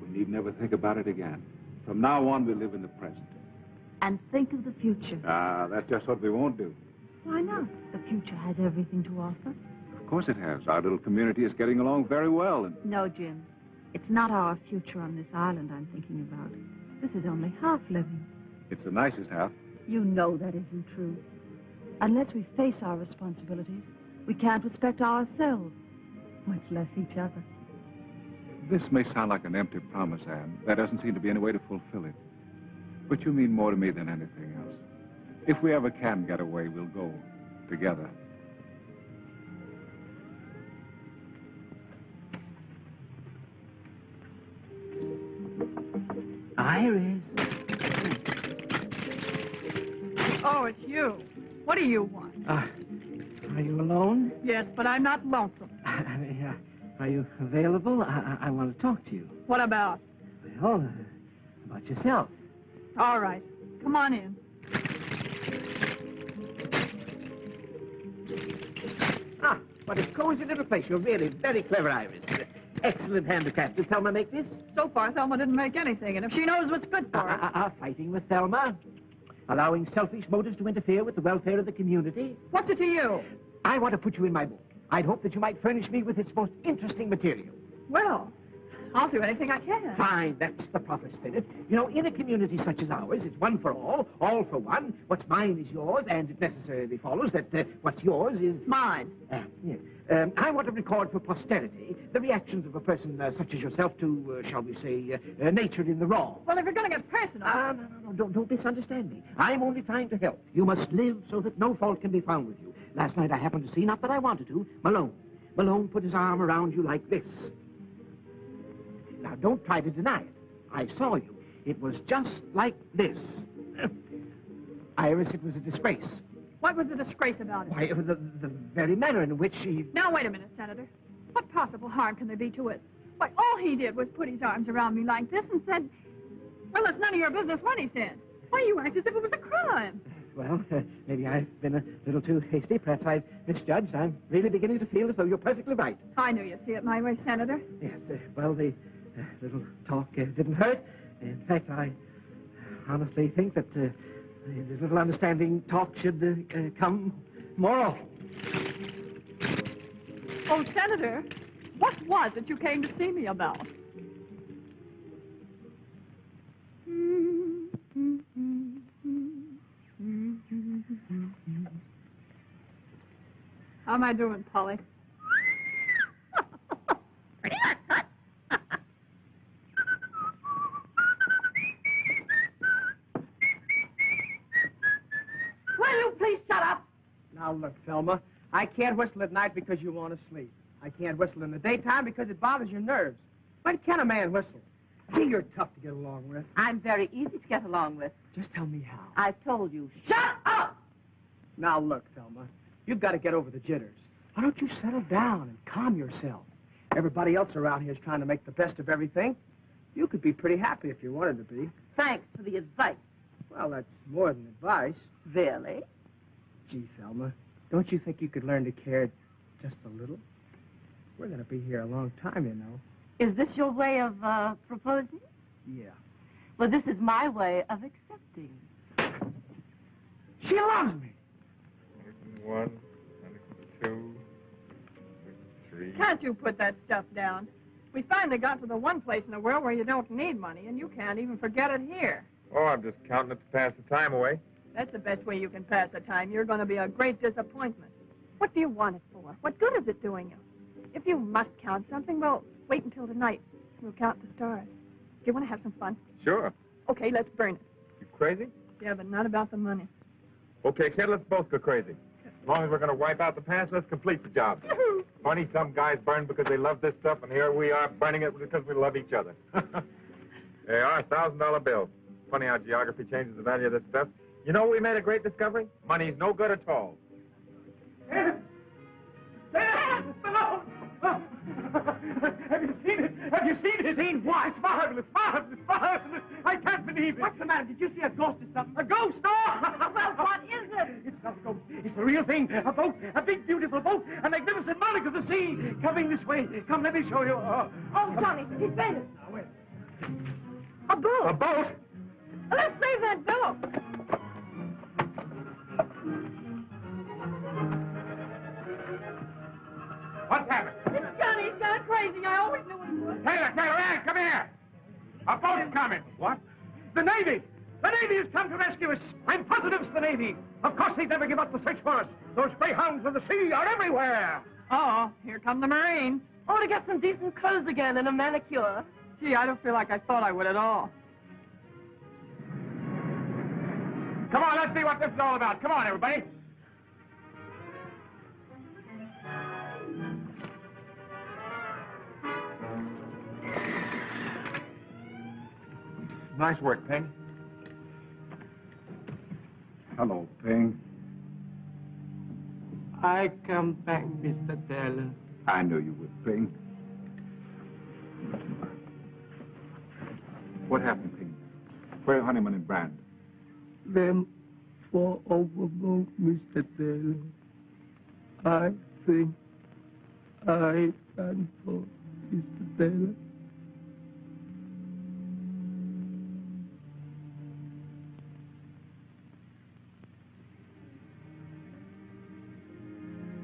We need never think about it again. From now on, we live in the present. And think of the future. Ah, that's just what we won't do. Why not? The future has everything to offer. Of course it has. Our little community is getting along very well. And No, Jim. It's not our future on this island I'm thinking about. This is only half living. it's the nicest half. You know that isn't true. Unless we face our responsibilities, we can't respect ourselves, much less each other. This may sound like an empty promise, Anne. There doesn't seem to be any way to fulfill it. But you mean more to me than anything else. If we ever can get away, we'll go together. Iris. Oh, it's you. What do you want? Are you alone? Yes, but I'm not lonesome. Are you available? I want to talk to you. What about? Well, about yourself. All right. Come on in. Ah, what a cozy little place. You're really very clever, Iris. Excellent handicraft. Did Thelma make this? So far, Thelma didn't make anything, and if she knows what's good for her... Fighting with Thelma? Allowing selfish motives to interfere with the welfare of the community? What's it to you? I want to put you in my book. I'd hope that you might furnish me with its most interesting material. Well, I'll do anything I can. Fine, that's the proper spirit. You know, in a community such as ours, it's one for all for one. What's mine is yours, and it necessarily follows that what's yours is... Mine. Yes. I want to record for posterity the reactions of a person such as yourself to, shall we say, nature in the raw. Well, if you're going to get personal... No, don't misunderstand me. I'm only trying to help. You must live so that no fault can be found with you. Last night I happened to see, not that I wanted to, Malone. Malone put his arm around you like this. Now, don't try to deny it. I saw you. It was just like this. Iris, it was a disgrace. What was the disgrace about it? Why, the very manner in which she... Now, wait a minute, Senator. What possible harm can there be to it? Why, all he did was put his arms around me like this and said, well, it's none of your business what he said. Why, you act as if it was a crime. Well, maybe I've been a little too hasty. Perhaps I've misjudged. I'm really beginning to feel as though you're perfectly right. I knew you'd see it my way, Senator. Yes, well, the little talk didn't hurt. In fact, I honestly think that the little understanding talk should come more often. Oh, Senator, what was it you came to see me about? How am I doing, Polly? Will you please shut up? Now, look, Thelma, I can't whistle at night because you want to sleep. I can't whistle in the daytime because it bothers your nerves. When can a man whistle? Gee, you're tough to get along with. I'm very easy to get along with. Just tell me how. I've told you. Shut up! Now, look, Thelma, you've got to get over the jitters. Why don't you settle down and calm yourself? Everybody else around here is trying to make the best of everything. You could be pretty happy if you wanted to be. Thanks for the advice. Well, that's more than advice. Really? Gee, Thelma, don't you think you could learn to care just a little? We're going to be here a long time, you know. Is this your way of proposing? Yeah. Well, this is my way of accepting. She loves me. 1, 2, 3. Can't you put that stuff down? We finally got to the one place in the world where you don't need money, and you can't even forget it here. Oh, I'm just counting it to pass the time away. That's the best way you can pass the time. You're going to be a great disappointment. What do you want it for? What good is it doing you? If you must count something, well, wait until tonight. We'll count the stars. Do you want to have some fun? Sure. Okay, let's burn it. You crazy? Yeah, but not about the money. Okay, kid, let's both go crazy. As long as we're going to wipe out the past, let's complete the job. Funny, some guys burn because they love this stuff, and here we are burning it because we love each other. There are $1,000 bills. Funny how geography changes the value of this stuff. You know, we made a great discovery. Money's no good at all. Have you seen it? Have you seen it? Seen what? It's marvelous, marvelous, marvelous. I can't believe it. What's the matter? Did you see a ghost or something? A ghost? Oh! Well, what is it? It's not a ghost. It's the real thing. A boat. A big, beautiful boat. A magnificent monarch of the sea. Coming this way. Come, let me show you. Oh, Johnny, he's fainted. Now, wait. A boat! A boat? Let's save that boat! What's happened? It's Johnny. He's gone crazy. I always knew he would. Taylor, Ann, come here. A boat is coming. What? The Navy! The Navy has come to rescue us. I'm positive it's the Navy. Of course, they'd never give up the search for us. Those greyhounds of the sea are everywhere. Uh-oh. Here come the Marines. Oh, to get some decent clothes again and a manicure. Gee, I don't feel like I thought I would at all. Come on, let's see what this is all about. Come on, everybody. Nice work, Ping. Hello, Ping. I come back, Mr. Taylor. I knew you would, Ping. What happened, Ping? Where are Honeyman and Brand? Them for overboard, Mr. Taylor. I think I done for Mr. Taylor.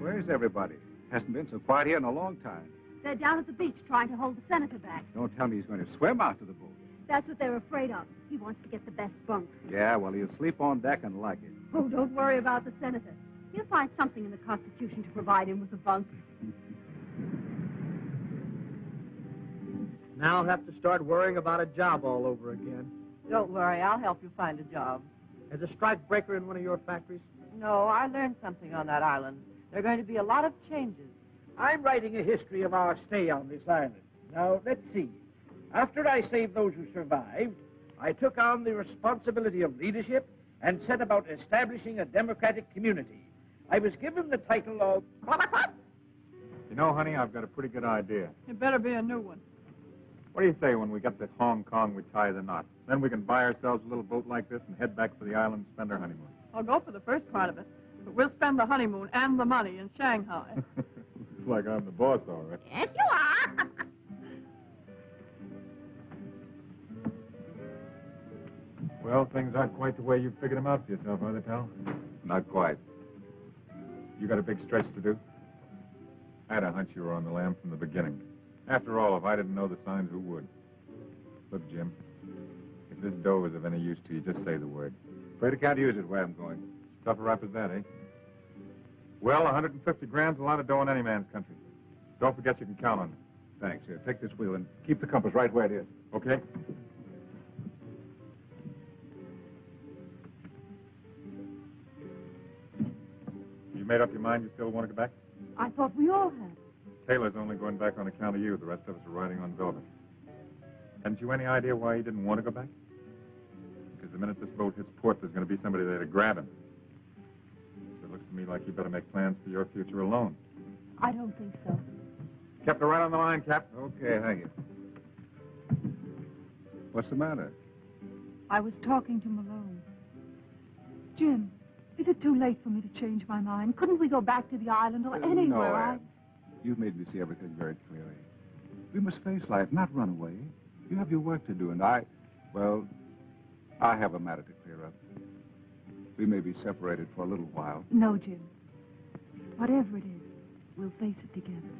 Where's everybody? Hasn't been so quiet here in a long time. They're down at the beach trying to hold the senator back. Don't tell me he's going to swim out to the boat. That's what they're afraid of. He wants to get the best bunk. Yeah, well, he'll sleep on deck and like it. Oh, don't worry about the senator. He'll find something in the Constitution to provide him with a bunk. Now I'll have to start worrying about a job all over again. Don't worry, I'll help you find a job. As a strike breaker in one of your factories? No, I learned something on that island. There are going to be a lot of changes. I'm writing a history of our stay on this island. Now, let's see. After I saved those who survived, I took on the responsibility of leadership and set about establishing a democratic community. I was given the title of... You know, honey, I've got a pretty good idea. It better be a new one. What do you say when we get to Hong Kong, we tie the knot? Then we can buy ourselves a little boat like this and head back for the island and spend our honeymoon. I'll go for the first part of it. But we'll spend the honeymoon and the money in Shanghai. Looks like I'm the boss, all right. Yes, you are. Well, things aren't quite the way you figured them out for yourself, are they, pal? Not quite. You got a big stretch to do? I had a hunch you were on the lam from the beginning. After all, if I didn't know the signs, who would? Look, Jim, if this dough is of any use to you, just say the word. Afraid I can't use it where I'm going. Tough a rap as that, eh? Well, 150 grand's a lot of dough in any man's country. Don't forget you can count on it. Thanks. Here, take this wheel and keep the compass right where it is. Okay? You made up your mind you still want to go back? I thought we all had. Taylor's only going back on account of you. The rest of us are riding on velvet. Hadn't you any idea why he didn't want to go back? Because the minute this boat hits port, there's going to be somebody there to grab him. So it looks to me like you better make plans for your future alone. I don't think so. Kept her right on the line, Cap. Okay, hang it. What's the matter? I was talking to Malone. Jim, is it too late for me to change my mind? Couldn't we go back to the island or anywhere? No, Anne. You've made me see everything very clearly. We must face life, not run away. You have your work to do, and I have a matter to clear up. We may be separated for a little while. No, Jim. Whatever it is, we'll face it together.